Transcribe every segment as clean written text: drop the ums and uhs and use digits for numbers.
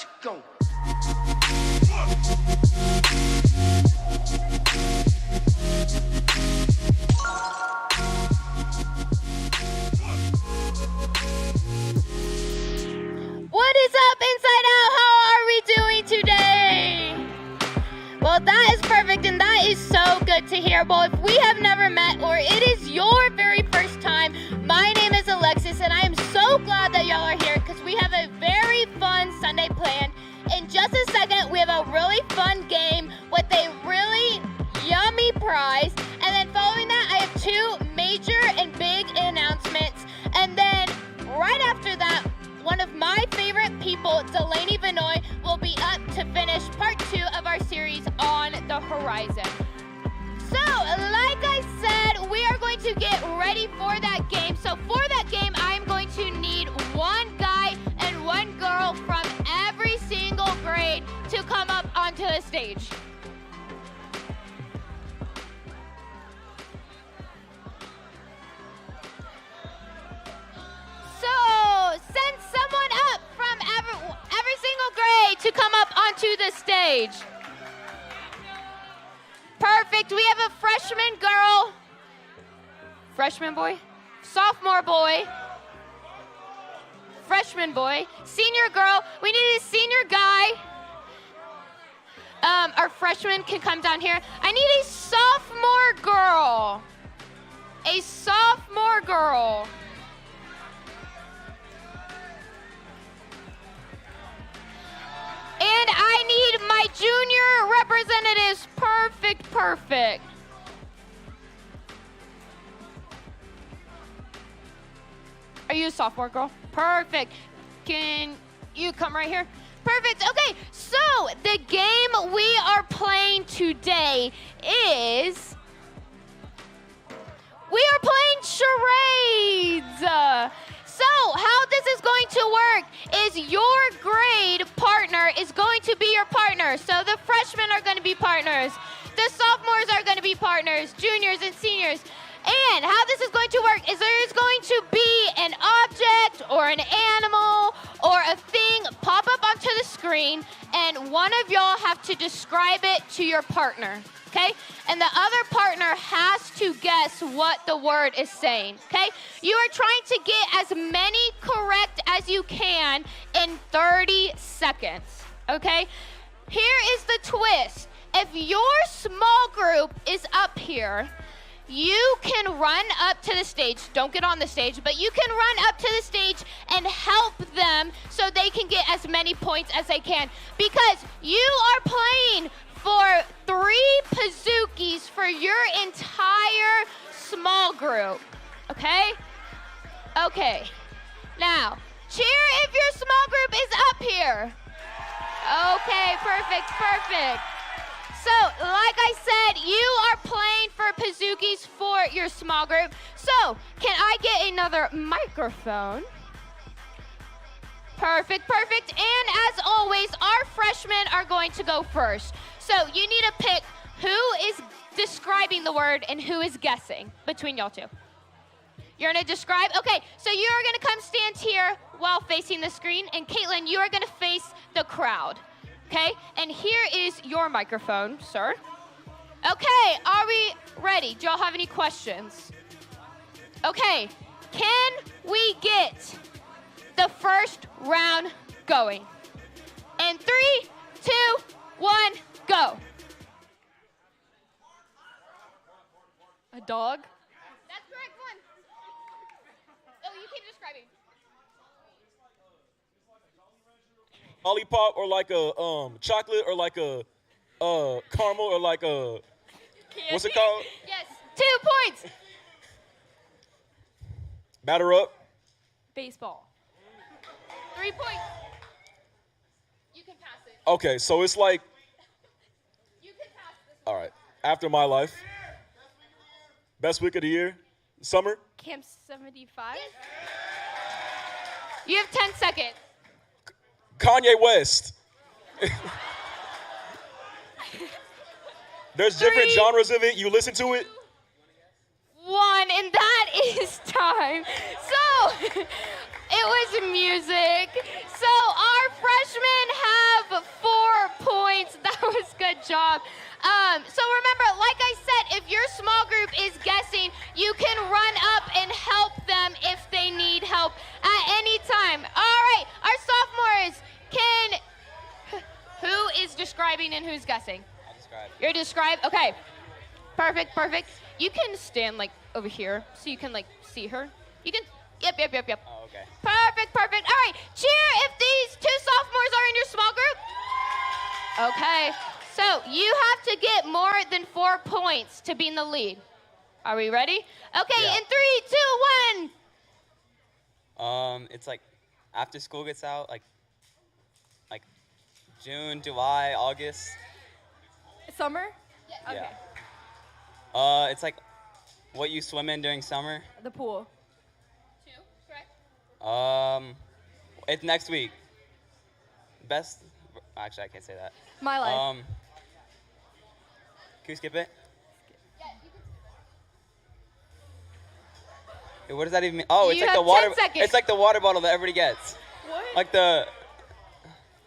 Let's go. What is up, Inside Out? How are we doing today? Well, that is perfect, and that is so good to hear. Well, if we have never met, or it is your very first time, my name is Alexis, and I am so glad that y'all are here because we have a very fun Sunday planned. In just a second, we have a really fun game with a really yummy prize, and then following that, I have two major and big announcements, and then right after that, one of my favorite people, Delaney Vinoy, will be up to finish part 2 of our series on the horizon. So, like I said, we are going to get ready for that game. So for that game, I'm going to need one guy and one girl from every single grade to come up onto the stage. So, send someone up from every single grade to come up onto the stage. Perfect. We have a freshman girl. Freshman boy? Sophomore boy. Freshman boy. Senior girl. We need a senior guy. Our freshman can come down here. I need a sophomore girl. A sophomore girl. And I need my junior representatives. Perfect, perfect. Are you a sophomore girl? Perfect. Can you come right here? Perfect. Okay, so the game we are playing today is... we are playing charades. So how this is going to work is your grade partner is going to be your partner. So the freshmen are going to be partners. The sophomores are going to be partners, juniors and seniors. And how this is going to work is there is going to be an object or an animal or a thing pop up onto the screen, and one of y'all have to describe it to your partner, okay? And the other partner has to guess what the word is saying, okay? You are trying to get as many correct as you can in 30 seconds, okay? Here is the twist. If your small group is up here, you can run up to the stage. Don't get on the stage, but you can run up to the stage and help them so they can get as many points as they can. Because you are playing for 3 Pazookies for your entire small group, okay? Okay, now, cheer if your small group is up here. Okay, perfect, perfect. So, like I said, you are playing for Pazookies for your small group. So, can I get another microphone? Perfect, perfect. And as always, our freshmen are going to go first. So, you need to pick who is describing the word and who is guessing between y'all two. You're going to describe? Okay, so you are going to come stand here while facing the screen. And Caitlin, you are going to face the crowd. Okay, and here is your microphone, sir. Okay, are we ready? Do y'all have any questions? Okay, can we get the first round going? In 3, 2, 1, go. A dog? That's correct one. Oh, you keep describing. Lollipop or like a chocolate or like a caramel or like a what's it called? Yes, 2 points. Batter up. Baseball. 3 points. You can pass it. Okay, so it's like You can pass this. all right. After my life, best week of the year, summer. Camp 75. You have 10 seconds. Kanye West. There's different 3, genres of it. You listen to it. 1, and that is time. So, it was music. So, our freshmen have job. So remember, like I said, if your small group is guessing, you can run up and help them if they need help at any time. All right, our sophomores who is describing and who's guessing? I'll describe. You're describe? Okay. Perfect. You can stand like over here so you can like see her. You can, yep. Oh, okay. Perfect. All right, cheer if these two sophomores are in your small group. Okay, so you have to get more than 4 points to be in the lead. Are we ready? Okay, Yeah. in 3, 2, 1. It's like after school gets out, like June, July, August. Summer? Okay. Yeah. It's like what you swim in during summer. The pool. 2, correct? It's next week. Actually, I can't say that. My life. Can we skip it? Yeah, you can. Hey, what does that even mean? Oh, it's You like the have water. 10 seconds. It's like the water bottle that everybody gets. What? Like the.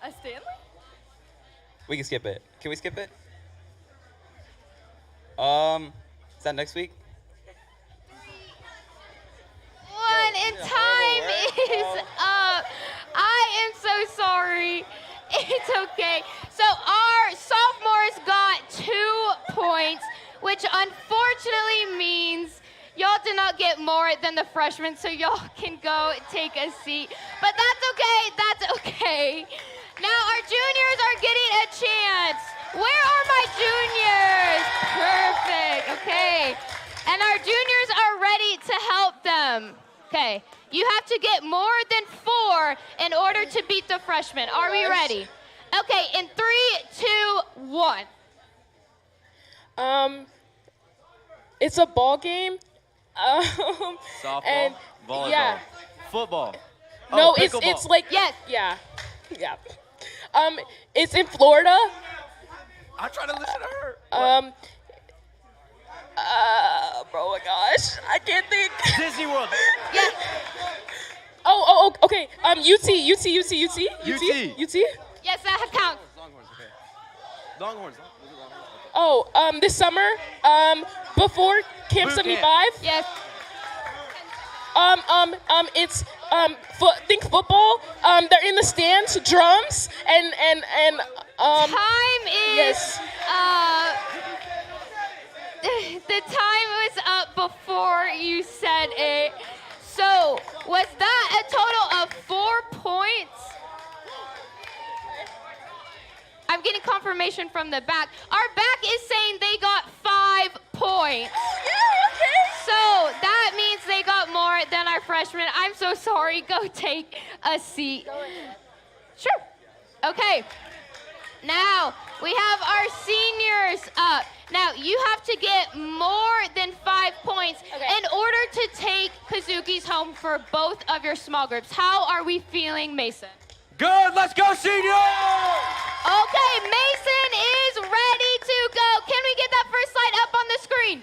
A Stanley? We can skip it. Can we skip it? Is that next week? 1 and time is up. I am so sorry. It's okay. So our sophomores got 2 points, which unfortunately means y'all did not get more than the freshmen, so y'all can go take a seat. But that's okay. Now our juniors are getting a chance. Where are my juniors? Perfect, okay. And our juniors are ready to help them. Okay, you have to get more than 4 in order to beat the freshmen. Are we ready? Okay, in 3, 2, 1. It's a ball game. Softball, and volleyball, yeah. football. No, Oh, it's pickleball. like Yes. yeah. It's in Florida. I'm trying to listen to her. Bro, my gosh, I can't think. Disney World. Yes. Oh, okay. UT. Yes, that counts. Longhorns, okay. Longhorns. Oh, this summer, before Camp Boot camp. 75. Yes. It's think football. They're in the stands, drums, and Time is yes. The time was up before you said it. So was that a total of 4 points? I'm getting confirmation from the back. Our back is saying they got 5 points. Yeah, okay. So that means they got more than our freshmen. I'm so sorry. Go take a seat. Sure. Okay. Now we have our seniors up. Now you have to get more than 5 points in order to take Kazuki's home for both of your small groups. How are we feeling, Mason? Good, let's go, senior! Okay, Mason is ready to go. Can we get that first slide up on the screen?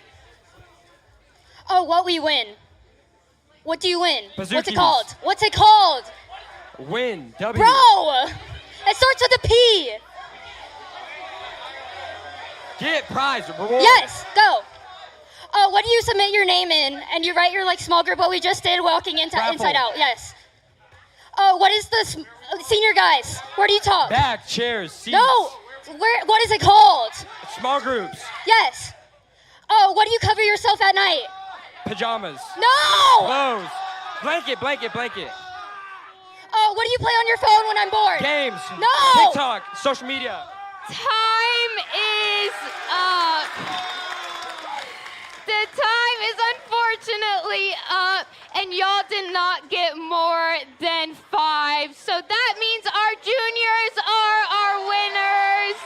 Oh, what we win? What do you win? What's it Bazookies. called? What's it called? Win, W. Bro! It starts with a P. Get prize, reward. Yes, go. Oh, what do you submit your name in? And you write your small group, what we just did walking into Raffle. Inside Out. Yes. Oh, what is this? Senior guys, where do you talk? Bag, chairs, seats. No. What is it called? Small groups, Yes. Oh, what do you cover yourself at night? pajamas, No! clothes, blanket. Oh, what do you play on your phone when I'm bored? Games. No! TikTok, social media. Time is up. The time is unfortunately up, and y'all did not get more than 5. So that means our juniors are our winners.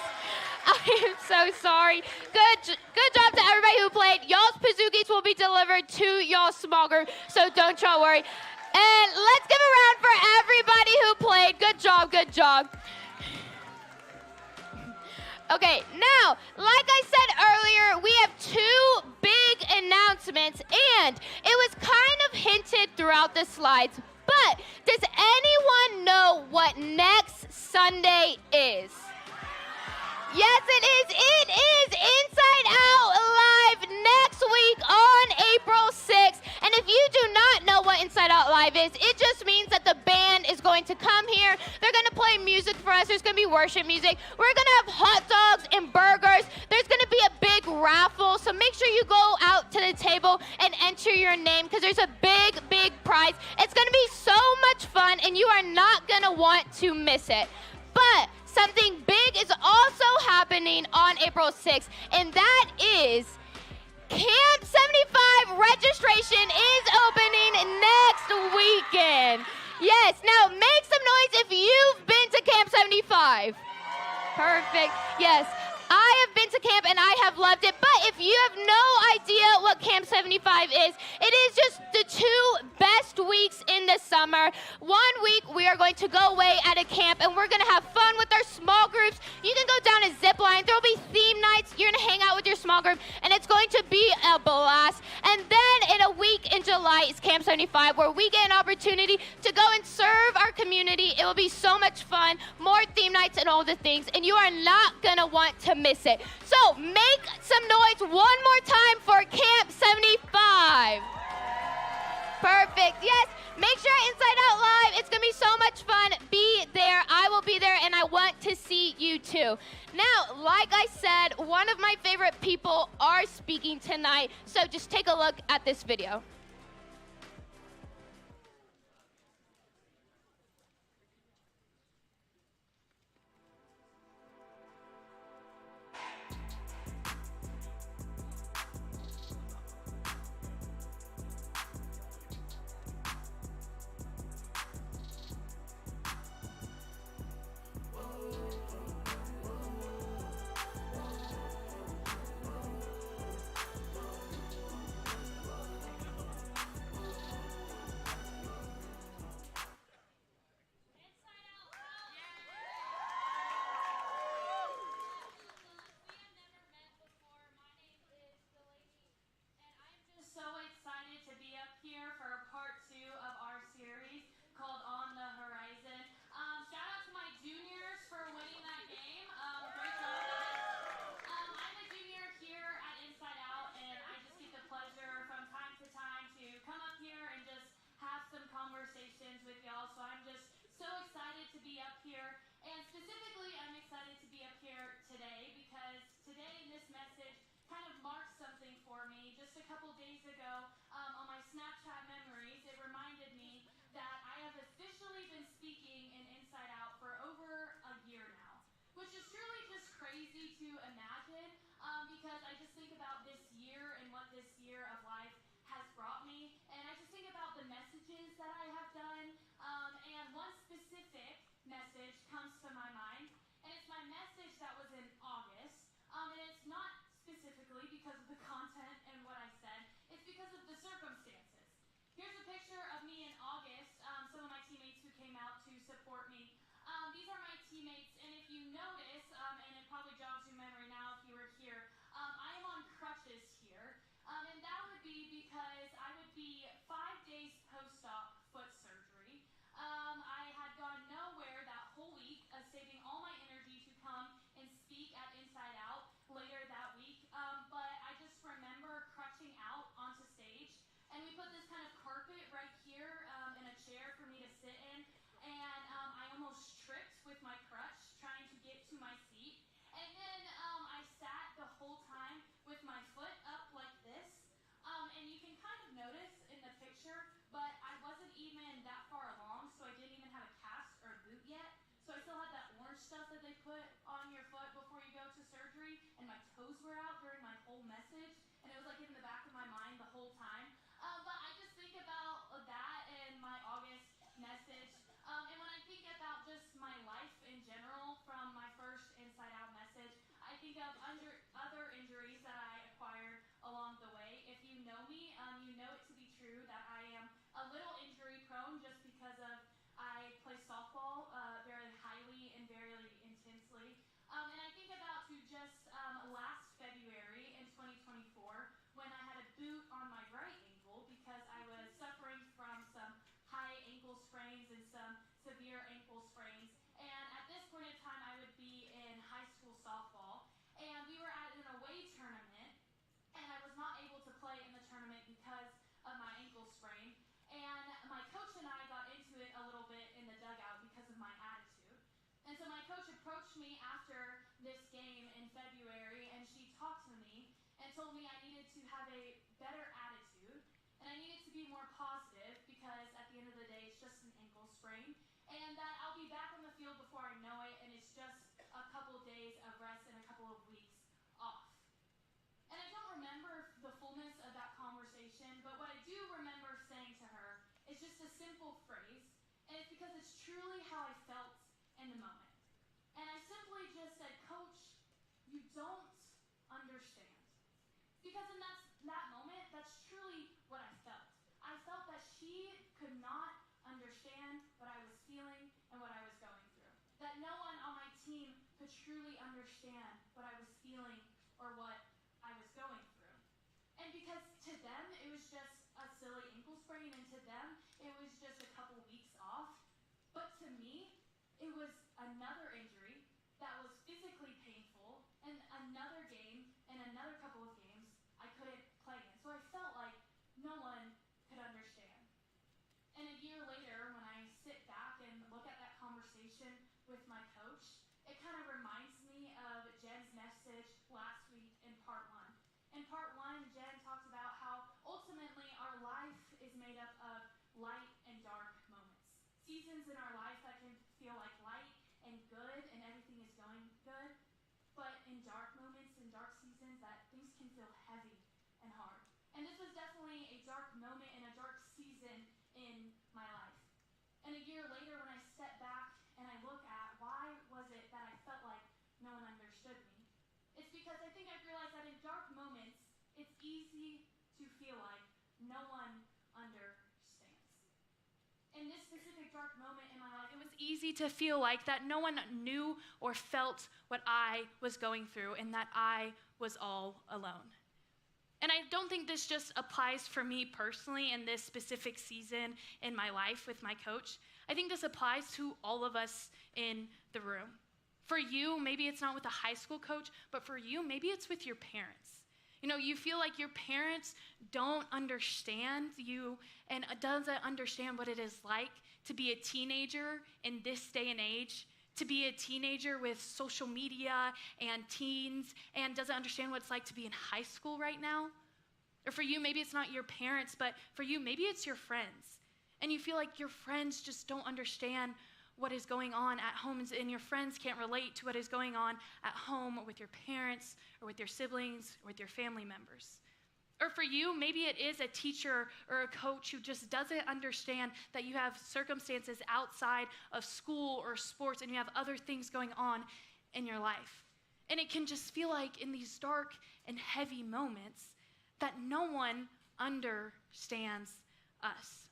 I am so sorry. Good job to everybody who played. Y'all's Pazookies will be delivered to y'all small group, so don't y'all worry. And let's give a round for everybody who played. Good job. Okay, now, like I said earlier, we have 2 big announcements, and it was kind of hinted throughout the slides, but does anyone know what next Sunday is? Yes, it is. It is Inside Out Live next week on April 6th. And if you do not know what Inside Out Live is, it just means that the band is going to come here. They're going to play music for us. There's going to be worship music. We're going to have hot dogs and burgers. There's going to be a big raffle. So make sure you go out to the table and enter your name because there's a big, big prize. It's going to be so much fun, and you are not going to want to miss it. But something big is also happening on April 6th, and that is Camp 75 registration is opening next weekend. Yes, now make some noise if you've been to Camp 75. Perfect, yes. I have been to camp and I have loved it, but if you have no idea what Camp 75 is, it is just the 2 best weeks in the summer. 1 week we are going to go away at a camp and we're going to have fun with our small groups. You can go down a zip line. There will be theme nights. You're going to hang out with your small group and it's going to be a blast. And then in a week in July is Camp 75 where we get an opportunity to go and serve our community. It will be so much fun, more theme nights and all the things, and you are not going to want to miss it. So make some noise one more time for Camp 75. Perfect. Yes, make sure Inside Out Live. It's going to be so much fun. Be there. I will be there, and I want to see you too. Now, like I said, one of my favorite people are speaking tonight, so just take a look at this video. So excited to be up here for part 2 of our series called On the Horizon. Shout out to my juniors for winning that game. Great job, guys. I'm a junior here at Inside Out, and I just get the pleasure from time to time to come up here and just have some conversations with y'all. So I'm just so excited to be up here. And specifically, I'm excited to be up here today because today in this message kind of marks something for me. Just a couple days ago, on my Snapchat memories, it reminded me that I have officially been speaking in Inside Out for over a year now, which is truly just crazy to imagine because I just think about this year and what this year of life has brought me, and I just think about the messages that I have done, and one specific message comes to my mind, and it's my message that was in August, and it's not specifically because of the content and what I said, it's because of the circumstances. Here's a picture of me in August, some of my teammates who came out to support me. These are my teammates, and if you notice, and it probably jogs your memory now if you were here, I am on crutches here, and that would be because I would be 5 days post-op foot surgery. I had gone nowhere that whole week, saving all my energy to come and speak at Inside Out later that week, but I just remember crutching out onto stage, and we put this kind of carpet right here in a chair for me to sit in, and I almost tripped with my crutch trying to get to my seat, and then I sat the whole time with my foot up like this, and you can kind of notice in the picture, but I wasn't even that far along, so I didn't even have a cast or a boot yet. So I still had that orange stuff that they put on your foot before you go to surgery, and my toes were out during my whole message, and it was like in the back of my mind the whole time. But I just think about that in my August message, and when I think about just my life in general from my first Inside Out message, I think of other injuries that I acquired along the way. If you know me, you know it to be true that I am a little injury prone just because of I play softball very highly and very intensely. And I think about to just last February in 2024 when I had a boot on my right ankle because I was suffering from some high ankle sprains and some severe ankle sprains. And at this point in time, I would be in high school softball. approached me after this game in February, and she talked to me and told me I needed to have a better attitude, and I needed to be more positive because at the end of the day, it's just an ankle sprain, and that I'll be back on the field before I know it, and it's just a couple days of rest and a couple of weeks off. And I don't remember the fullness of that conversation, but what I do remember saying to her is just a simple phrase, and it's because it's truly how I felt in the moment. And I simply just said, Coach, you don't understand. Because in that moment, that's truly what I felt. I felt that she could not understand what I was feeling and what I was going through. That no one on my team could truly understand what I was feeling or what I was going through. And because to them, it was just a silly ankle sprain, and to them, it was just a couple weeks off. But to me, it was another injury that was physically painful, and another game and another couple of games I couldn't play in. So I felt like no one could understand. And a year later, when I sit back and look at that conversation with my coach, it kind of reminds me of Jen's message last week in part one. In part one, Jen talked about how ultimately our life is made up of light and dark moments. Seasons in our life that can feel like light and good and everything is going good, but in dark moments, in dark seasons, that things can feel heavy and hard. And this was definitely a dark moment and a dark season in my life. And a year later, when I step back and I look at why was it that I felt like no one understood me, it's because I think I realized that in dark moments, it's easy to feel like no one understands. In this specific dark moment in my life, it was easy to feel like that no one knew or felt what I was going through and that I was all alone. And I don't think this just applies for me personally in this specific season in my life with my coach. I think this applies to all of us in the room. For you, maybe it's not with a high school coach, but for you, maybe it's with your parents. You know, you feel like your parents don't understand you and doesn't understand what it is like to be a teenager in this day and age, to be a teenager with social media and teens, and doesn't understand what it's like to be in high school right now. Or for you, maybe it's not your parents, but for you, maybe it's your friends. And you feel like your friends just don't understand what is going on at home, and your friends can't relate to what is going on at home or with your parents or with your siblings or with your family members. Or for you, maybe it is a teacher or a coach who just doesn't understand that you have circumstances outside of school or sports and you have other things going on in your life. And it can just feel like in these dark and heavy moments that no one understands us.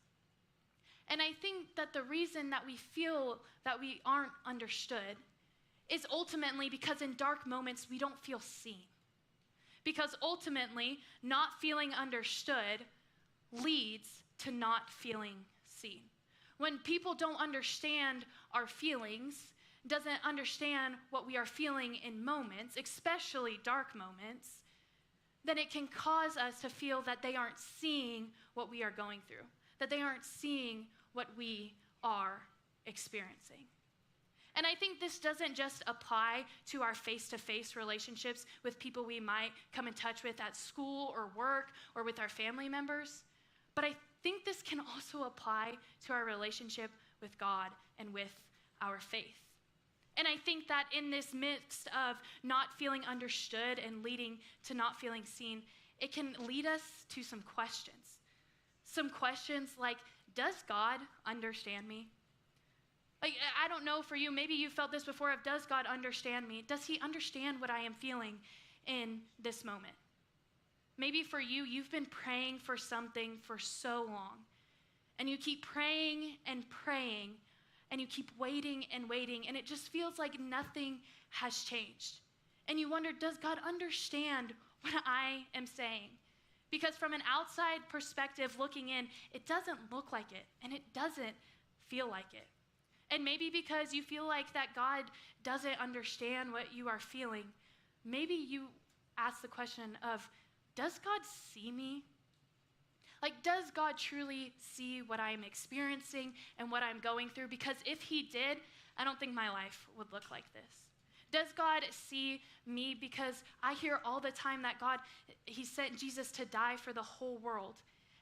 And I think that the reason that we feel that we aren't understood is ultimately because in dark moments we don't feel seen. Because ultimately, not feeling understood leads to not feeling seen. When people don't understand our feelings, doesn't understand what we are feeling in moments, especially dark moments, then it can cause us to feel that they aren't seeing what we are going through, that they aren't seeing what we are experiencing. And I think this doesn't just apply to our face-to-face relationships with people we might come in touch with at school or work or with our family members, but I think this can also apply to our relationship with God and with our faith. And I think that in this midst of not feeling understood and leading to not feeling seen, it can lead us to some questions. Some questions like, does God understand me? Like, I don't know for you, maybe you felt this before of, does God understand me? Does he understand what I am feeling in this moment? Maybe for you, you've been praying for something for so long, and you keep praying and praying, and you keep waiting and waiting, and it just feels like nothing has changed. And you wonder, does God understand what I am saying? Because from an outside perspective looking in, it doesn't look like it, and it doesn't feel like it. And maybe because you feel like that God doesn't understand what you are feeling, maybe you ask the question of, does God see me? Like, does God truly see what I'm experiencing and what I'm going through? Because if he did, I don't think my life would look like this. Does God see me? Because I hear all the time that God, he sent Jesus to die for the whole world.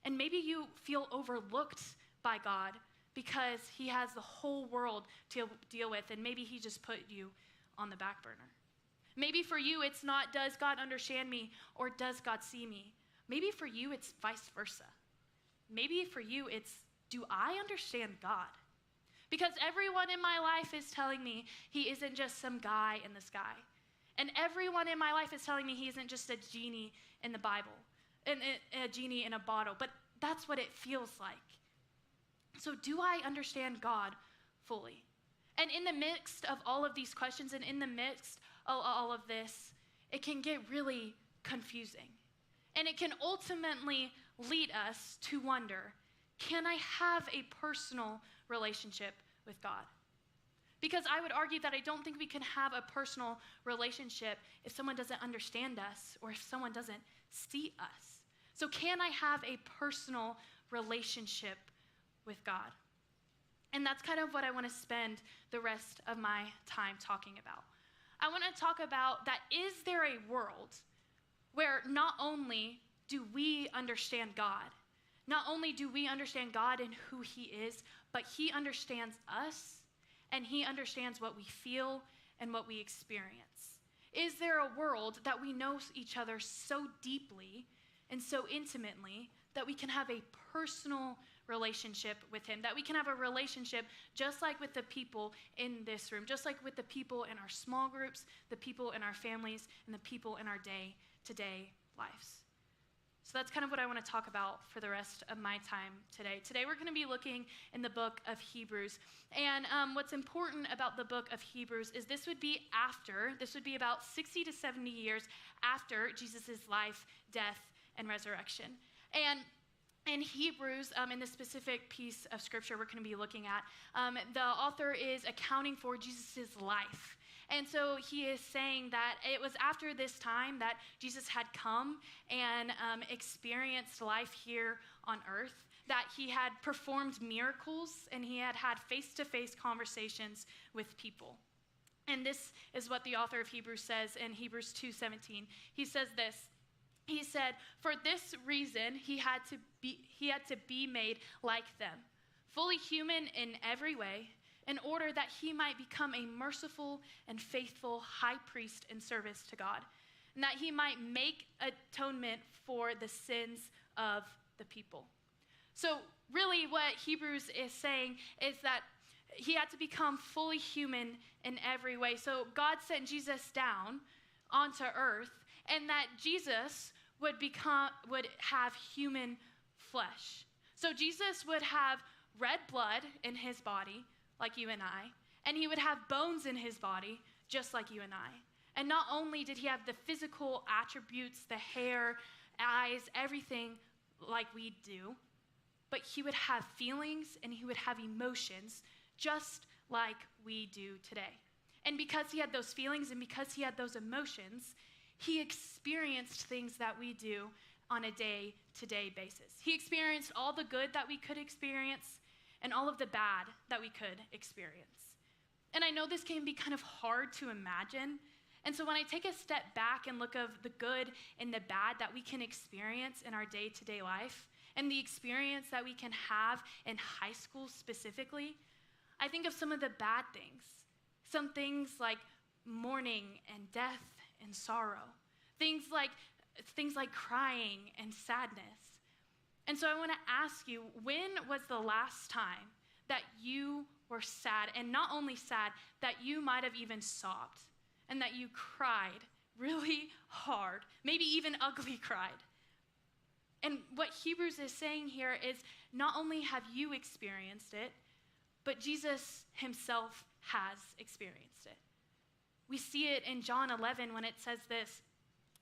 And maybe you feel overlooked by God because he has the whole world to deal with, and maybe he just put you on the back burner. Maybe for you, it's not, does God understand me, or does God see me? Maybe for you, it's vice versa. Maybe for you, it's, do I understand God? Because everyone in my life is telling me he isn't just some guy in the sky. And everyone in my life is telling me he isn't just a genie in the Bible, and a genie in a bottle. But that's what it feels like. So do I understand God fully? And in the midst of all of these questions, and in the midst of all of this, it can get really confusing. And it can ultimately lead us to wonder, can I have a personal relationship with God? Because I would argue that I don't think we can have a personal relationship if someone doesn't understand us or if someone doesn't see us. So can I have a personal relationship with God? And that's kind of what I want to spend the rest of my time talking about. I want to talk about that, is there a world where not only do we understand God, not only do we understand God and who he is, but he understands us and he understands what we feel and what we experience. Is there a world that we know each other so deeply and so intimately that we can have a personal relationship with him, that we can have a relationship just like with the people in this room, just like with the people in our small groups, the people in our families, and the people in our day-to-day lives? So that's kind of what I want to talk about for the rest of my time today. Today we're going to be looking in the book of Hebrews. And what's important about the book of Hebrews is this would be about 60 to 70 years after Jesus' life, death, and resurrection. And in Hebrews, in this specific piece of scripture we're going to be looking at, the author is accounting for Jesus' life. And so he is saying that it was after this time that Jesus had come and experienced life here on earth, that he had performed miracles and he had had face-to-face conversations with people. And this is what the author of Hebrews says in Hebrews 2:17. He says this. He said, "For this reason he had to be made like them, fully human in every way, in order that he might become a merciful and faithful high priest in service to God, and that he might make atonement for the sins of the people." So really what Hebrews is saying is that he had to become fully human in every way. So God sent Jesus down onto earth, and that Jesus would have human flesh. So Jesus would have red blood in his body, like you and I, and he would have bones in his body, just like you and I. And not only did he have the physical attributes, the hair, eyes, everything like we do, but he would have feelings and he would have emotions just like we do today. And because he had those feelings and because he had those emotions, he experienced things that we do on a day-to-day basis. He experienced all the good that we could experience and all of the bad that we could experience. And I know this can be kind of hard to imagine. And so when I take a step back and look of the good and the bad that we can experience in our day-to-day life, and the experience that we can have in high school specifically, I think of some of the bad things. Some things like mourning and death and sorrow. Things like crying and sadness. And so I want to ask you, when was the last time that you were sad, and not only sad, that you might have even sobbed, and that you cried really hard, maybe even ugly cried? And what Hebrews is saying here is not only have you experienced it, but Jesus himself has experienced it. We see it in John 11 when it says this.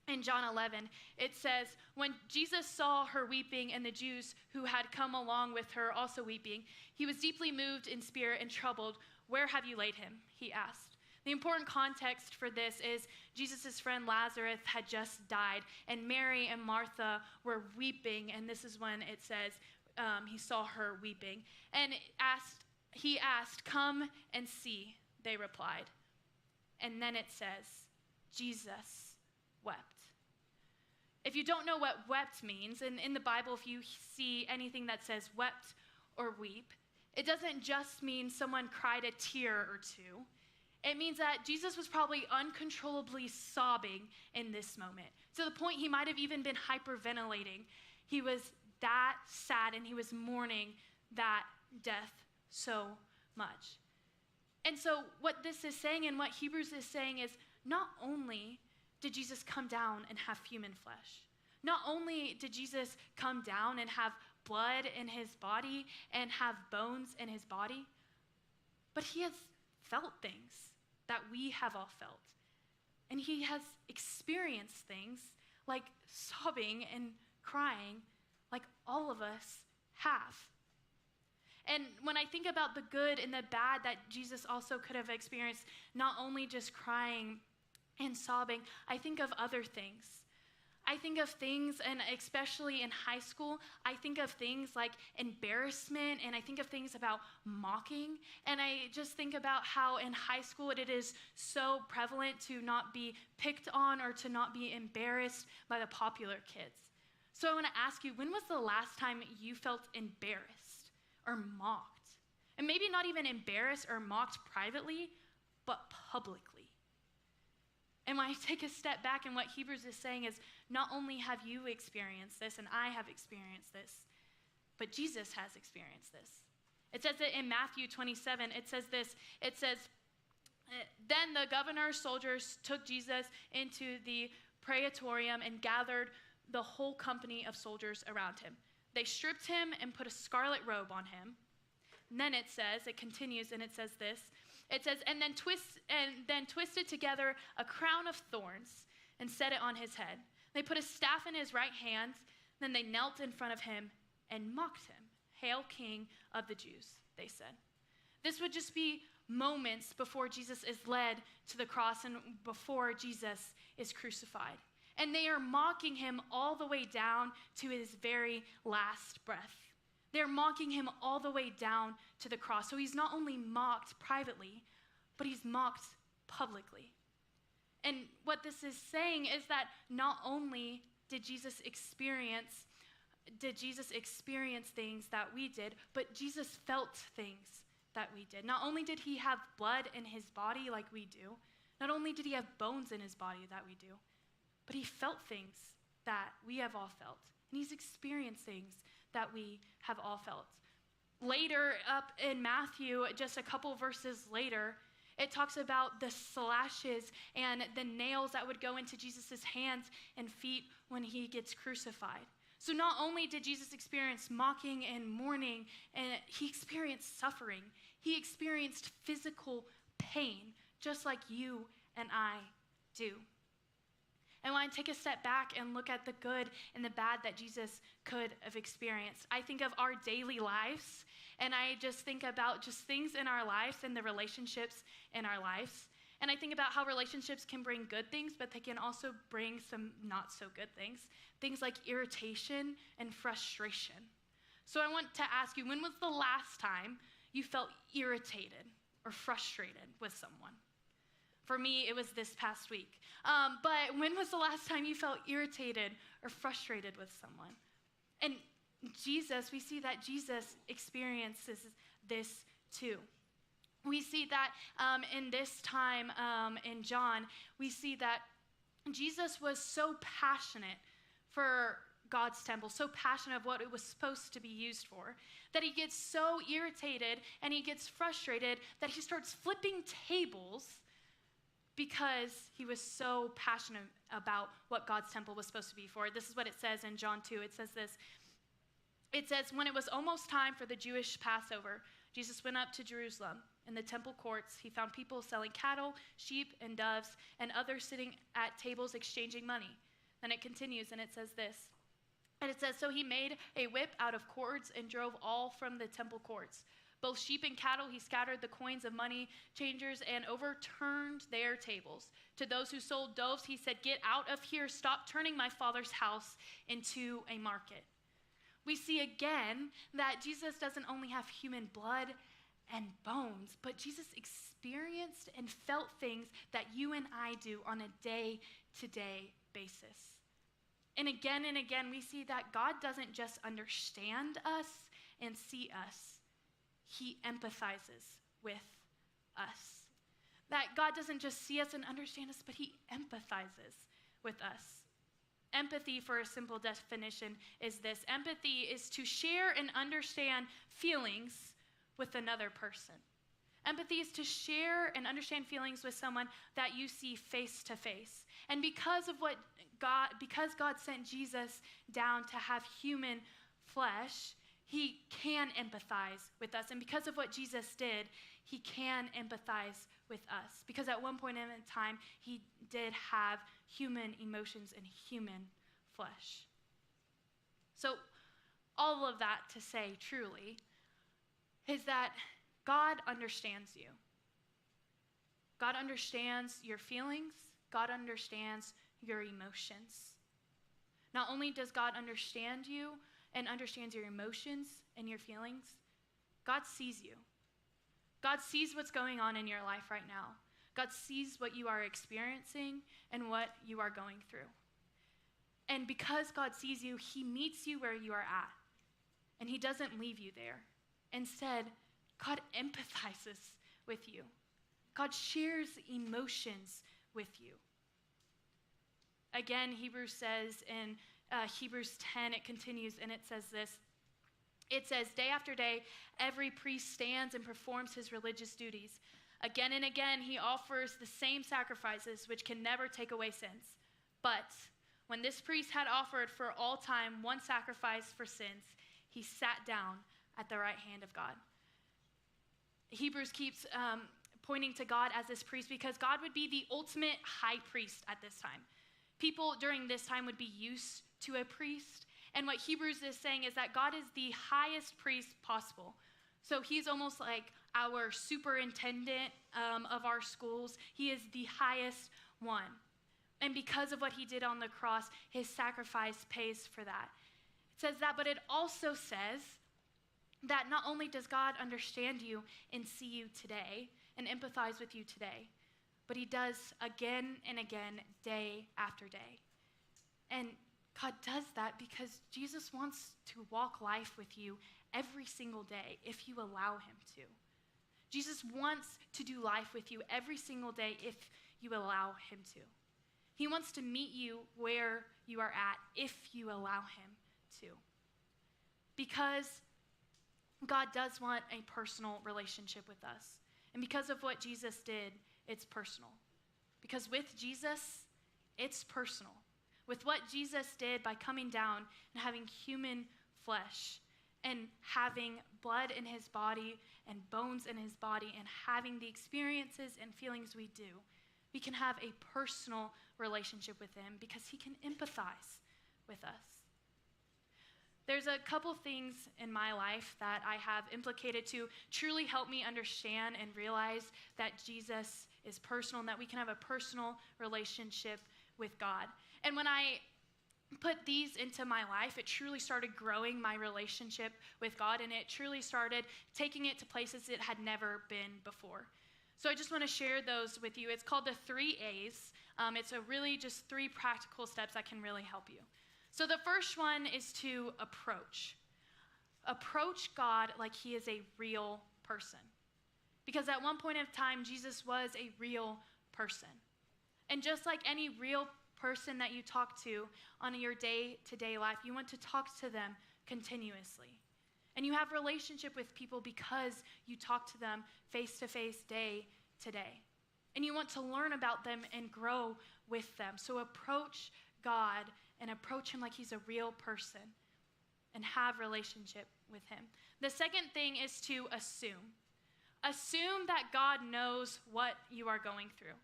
In John 11, it says, "When Jesus saw her weeping and the Jews who had come along with her also weeping, he was deeply moved in spirit and troubled. 'Where have you laid him?' he asked." The important context for this is Jesus' friend Lazarus had just died, and Mary and Martha were weeping, and this is when it says he saw her weeping. And he asked, "Come and see," they replied. And then it says, Jesus wept. If you don't know what wept means, and in the Bible, if you see anything that says wept or weep, it doesn't just mean someone cried a tear or two. It means that Jesus was probably uncontrollably sobbing in this moment, to the point he might have even been hyperventilating. He was that sad, and he was mourning that death so much. And so what this is saying, and what Hebrews is saying, is not only did Jesus come down and have human flesh, not only did Jesus come down and have blood in his body and have bones in his body, but he has felt things that we have all felt. And he has experienced things like sobbing and crying like all of us have. And when I think about the good and the bad that Jesus also could have experienced, not only just crying and sobbing, I think of other things. I think of things, and especially in high school, I think of things like embarrassment, and I think of things about mocking. And I just think about how in high school it is so prevalent to not be picked on or to not be embarrassed by the popular kids. So I want to ask you, when was the last time you felt embarrassed or mocked? And maybe not even embarrassed or mocked privately, but publicly. And when I take a step back, and what Hebrews is saying is, not only have you experienced this, and I have experienced this, but Jesus has experienced this. It says it in Matthew 27, it says this, it says, then the governor's soldiers took Jesus into the praetorium and gathered the whole company of soldiers around him. They stripped him and put a scarlet robe on him. And then it says, it continues, and it says this. It says, and then twisted together a crown of thorns and set it on his head. They put a staff in his right hand. Then they knelt in front of him and mocked him. Hail, King of the Jews, they said. This would just be moments before Jesus is led to the cross and before Jesus is crucified. And they are mocking him all the way down to his very last breath. They're mocking him all the way down to the cross. So he's not only mocked privately, but he's mocked publicly. And what this is saying is that not only did Jesus experience things that we did, but Jesus felt things that we did. Not only did he have blood in his body like we do, not only did he have bones in his body that we do, but he felt things that we have all felt. And he's experienced things that we have all felt. Later up in Matthew, just a couple verses later, it talks about the slashes and the nails that would go into Jesus' hands and feet when he gets crucified. So not only did Jesus experience mocking and mourning, and he experienced suffering. He experienced physical pain, just like you and I do. And when I take a step back and look at the good and the bad that Jesus could have experienced, I think of our daily lives, and I just think about just things in our lives and the relationships in our lives. And I think about how relationships can bring good things, but they can also bring some not so good things. Things like irritation and frustration. So I want to ask you, when was the last time you felt irritated or frustrated with someone? For me, it was this past week. But when was the last time you felt irritated or frustrated with someone? And Jesus, we see that Jesus experiences this too. We see that in this time in John, we see that Jesus was so passionate for God's temple, so passionate of what it was supposed to be used for, that he gets so irritated and he gets frustrated that he starts flipping tables because he was so passionate about what God's temple was supposed to be for. This is what it says in John 2. It says this. It says, when it was almost time for the Jewish Passover, Jesus went up to Jerusalem. In the temple courts, he found people selling cattle, sheep, and doves, and others sitting at tables exchanging money. Then it continues, and it says this. And it says, so he made a whip out of cords and drove all from the temple courts. Both sheep and cattle, he scattered the coins of money changers and overturned their tables. To those who sold doves, he said, get out of here, stop turning my Father's house into a market. We see again that Jesus doesn't only have human blood and bones, but Jesus experienced and felt things that you and I do on a day-to-day basis. And again, we see that God doesn't just understand us and see us. He empathizes with us. That God doesn't just see us and understand us, but he empathizes with us. Empathy, for a simple definition, is this. Empathy is to share and understand feelings with another person. Empathy is to share and understand feelings with someone that you see face to face. And because God sent Jesus down to have human flesh, he can empathize with us. And because of what Jesus did, he can empathize with us. Because at one point in time, he did have human emotions and human flesh. So all of that to say truly is that God understands you. God understands your feelings. God understands your emotions. Not only does God understand you and understands your emotions and your feelings, God sees you. God sees what's going on in your life right now. God sees what you are experiencing and what you are going through. And because God sees you, he meets you where you are at. And he doesn't leave you there. Instead, God empathizes with you. God shares emotions with you. Again, Hebrews says in Hebrews 10, it continues and it says this. It says, day after day, every priest stands and performs his religious duties. Again and again, he offers the same sacrifices which can never take away sins. But when this priest had offered for all time one sacrifice for sins, he sat down at the right hand of God. Hebrews keeps pointing to God as this priest because God would be the ultimate high priest at this time. People during this time would be used to a priest. And what Hebrews is saying is that God is the highest priest possible. So he's almost like our superintendent of our schools. He is the highest one. And because of what he did on the cross, his sacrifice pays for that. It says that, but it also says that not only does God understand you and see you today and empathize with you today, but he does again and again, day after day. And God does that because Jesus wants to walk life with you every single day if you allow him to. Jesus wants to do life with you every single day if you allow him to. He wants to meet you where you are at if you allow him to. Because God does want a personal relationship with us. And because of what Jesus did, it's personal. Because with Jesus, it's personal. With what Jesus did by coming down and having human flesh and having blood in his body and bones in his body and having the experiences and feelings we do, we can have a personal relationship with him because he can empathize with us. There's a couple things in my life that I have implicated to truly help me understand and realize that Jesus is personal and that we can have a personal relationship with God. And when I put these into my life, it truly started growing my relationship with God, and it truly started taking it to places it had never been before. So I just want to share those with you. It's called the 3 A's. It's a really just 3 practical steps that can really help you. So the first one is to approach. Approach God like he is a real person. Because at one point in time, Jesus was a real person. And just like any real person that you talk to on your day-to-day life, you want to talk to them continuously. And you have relationship with people because you talk to them face-to-face, day-to-day. And you want to learn about them and grow with them. So approach God and approach him like he's a real person and have relationship with him. The second thing is to assume. Assume that God knows what you are going through.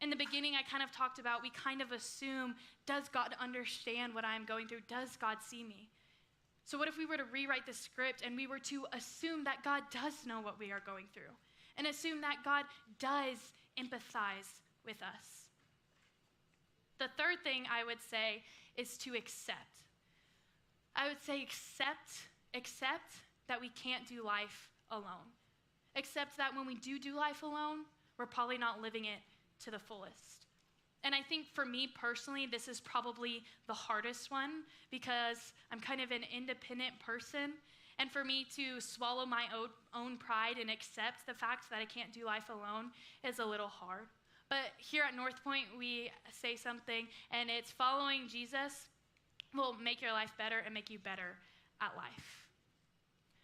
In the beginning, I kind of talked about we kind of assume, does God understand what I'm going through? Does God see me? So what if we were to rewrite the script and we were to assume that God does know what we are going through and assume that God does empathize with us? The third thing I would say is to accept. I would say accept that we can't do life alone. except that when we do life alone, we're probably not living it to the fullest. And I think for me personally, this is probably the hardest one because I'm kind of an independent person. And for me to swallow my own pride and accept the fact that I can't do life alone is a little hard. But here at North Point, we say something, and it's following Jesus will make your life better and make you better at life.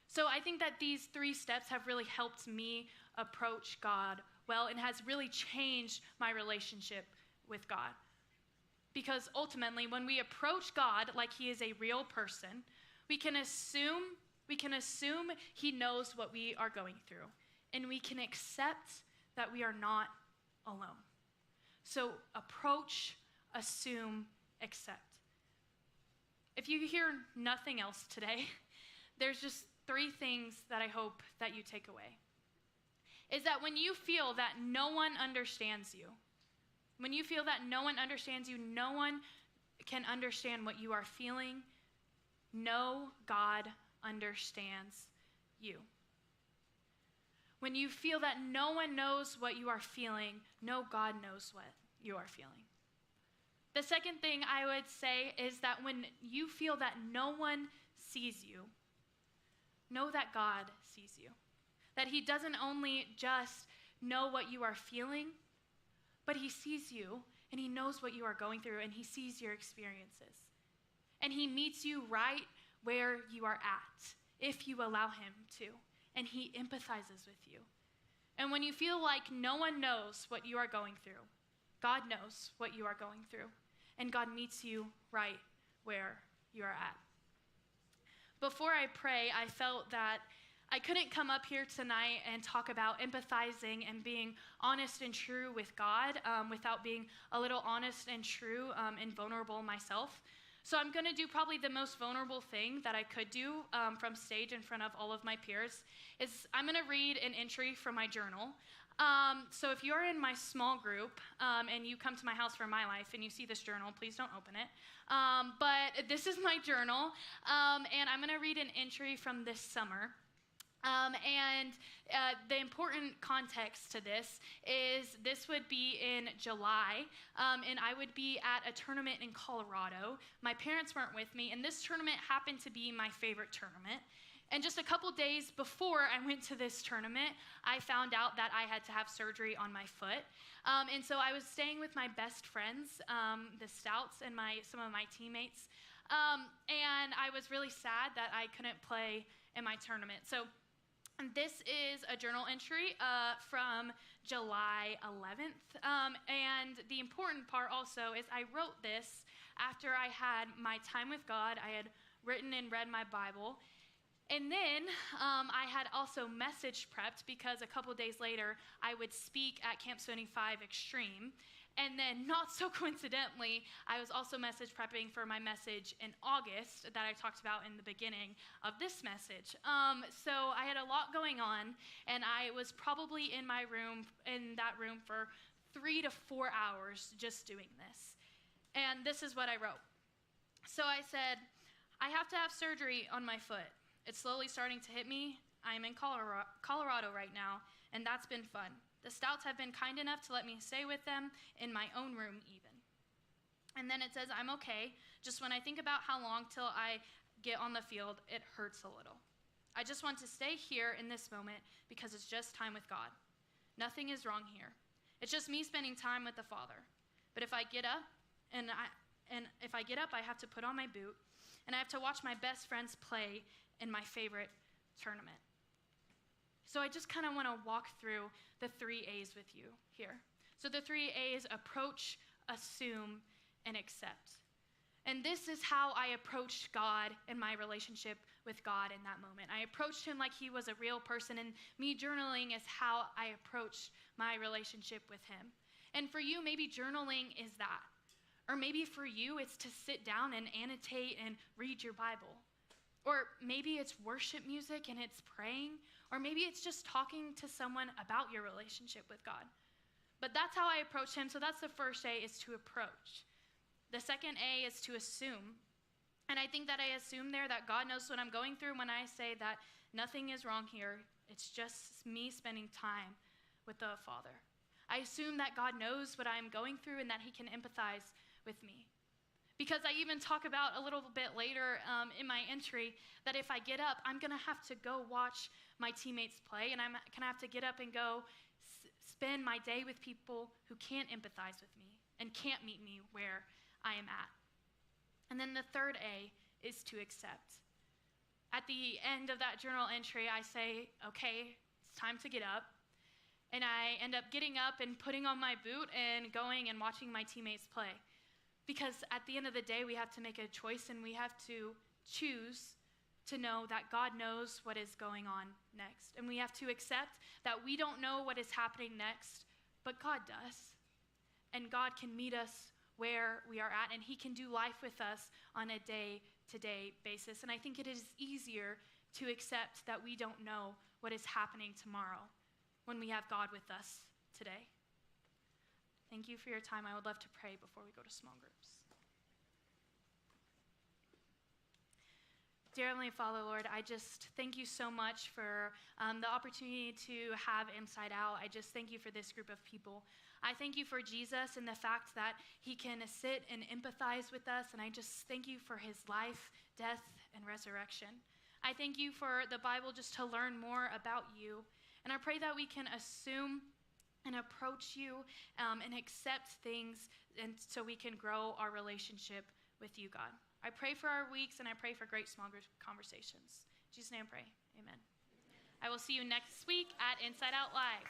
So I think that these 3 steps have really helped me approach God well and has really changed my relationship with God. Because ultimately, when we approach God like he is a real person, we can assume he knows what we are going through, and we can accept that we are not alone. So approach, assume, accept. If you hear nothing else today, there's just 3 things that I hope that you take away. Is that when you feel that no one understands you, no one can understand what you are feeling, know God understands you. When you feel that no one knows what you are feeling, know God knows what you are feeling. The second thing I would say is that when you feel that no one sees you, know that God sees you. That he doesn't only just know what you are feeling, but he sees you and he knows what you are going through and he sees your experiences. And he meets you right where you are at, if you allow him to. And he empathizes with you. And when you feel like no one knows what you are going through, God knows what you are going through. And God meets you right where you are at. Before I pray, I felt that I couldn't come up here tonight and talk about empathizing and being honest and true with God without being a little honest and true and vulnerable myself. So I'm going to do probably the most vulnerable thing that I could do from stage in front of all of my peers is I'm going to read an entry from my journal. So if you're in my small group and you come to my house for my life and you see this journal, please don't open it. But this is my journal, and I'm going to read an entry from this summer. The important context to this is this would be in July, and I would be at a tournament in Colorado. My parents weren't with me, and this tournament happened to be my favorite tournament. And just a couple days before I went to this tournament, I found out that I had to have surgery on my foot. And so I was staying with my best friends, the Stouts, and some of my teammates. And I was really sad that I couldn't play in my tournament. So this is a journal entry from July 11th. And the important part also is I wrote this after I had my time with God. I had written and read my Bible. And then I had also message prepped because a couple days later I would speak at Camp 75 Extreme. And then, not so coincidentally, I was also message prepping for my message in August that I talked about in the beginning of this message. So I had a lot going on, and I was probably in that room for 3 to 4 hours just doing this. And this is what I wrote. So I said, I have to have surgery on my foot. It's slowly starting to hit me. I'm in Colorado right now, and that's been fun. The Stouts have been kind enough to let me stay with them in my own room even. And then it says, I'm okay. Just when I think about how long till I get on the field, it hurts a little. I just want to stay here in this moment because it's just time with God. Nothing is wrong here. It's just me spending time with the Father. But if I get up, I have to put on my boot, and I have to watch my best friends play in my favorite tournament. So I just kind of want to walk through the 3 A's with you here. So the 3 A's: approach, assume, and accept. And this is how I approached God and my relationship with God in that moment. I approached him like he was a real person, and me journaling is how I approached my relationship with him. And for you, maybe journaling is that. Or maybe for you, it's to sit down and annotate and read your Bible. Or maybe it's worship music and it's praying. Or maybe it's just talking to someone about your relationship with God. But that's how I approach him. So that's the first A, is to approach. The second A is to assume. And I think that I assume there that God knows what I'm going through when I say that nothing is wrong here, It's just me spending time with the Father. I assume that God knows what I'm going through and that he can empathize with me. Because I even talk about a little bit later in my entry that if I get up, I'm going to have to go watch my teammates play, and I'm going to have to get up and go spend my day with people who can't empathize with me and can't meet me where I am at. And then the third A is to accept. At the end of that journal entry, I say, okay, it's time to get up. And I end up getting up and putting on my boot and going and watching my teammates play. Because at the end of the day, we have to make a choice, and we have to choose to know that God knows what is going on next. And we have to accept that we don't know what is happening next, but God does. And God can meet us where we are at, and he can do life with us on a day-to-day basis. And I think it is easier to accept that we don't know what is happening tomorrow when we have God with us today. Thank you for your time. I would love to pray before we go to small groups. Dear Heavenly Father, Lord, I just thank you so much for the opportunity to have Inside Out. I just thank you for this group of people. I thank you for Jesus and the fact that he can sit and empathize with us, and I just thank you for his life, death, and resurrection. I thank you for the Bible just to learn more about you, and I pray that we can assume and approach you and accept things, and so we can grow our relationship with you, God. I pray for our weeks, and I pray for great small group conversations. In Jesus' name I pray, amen. I will see you next week at Inside Out Live.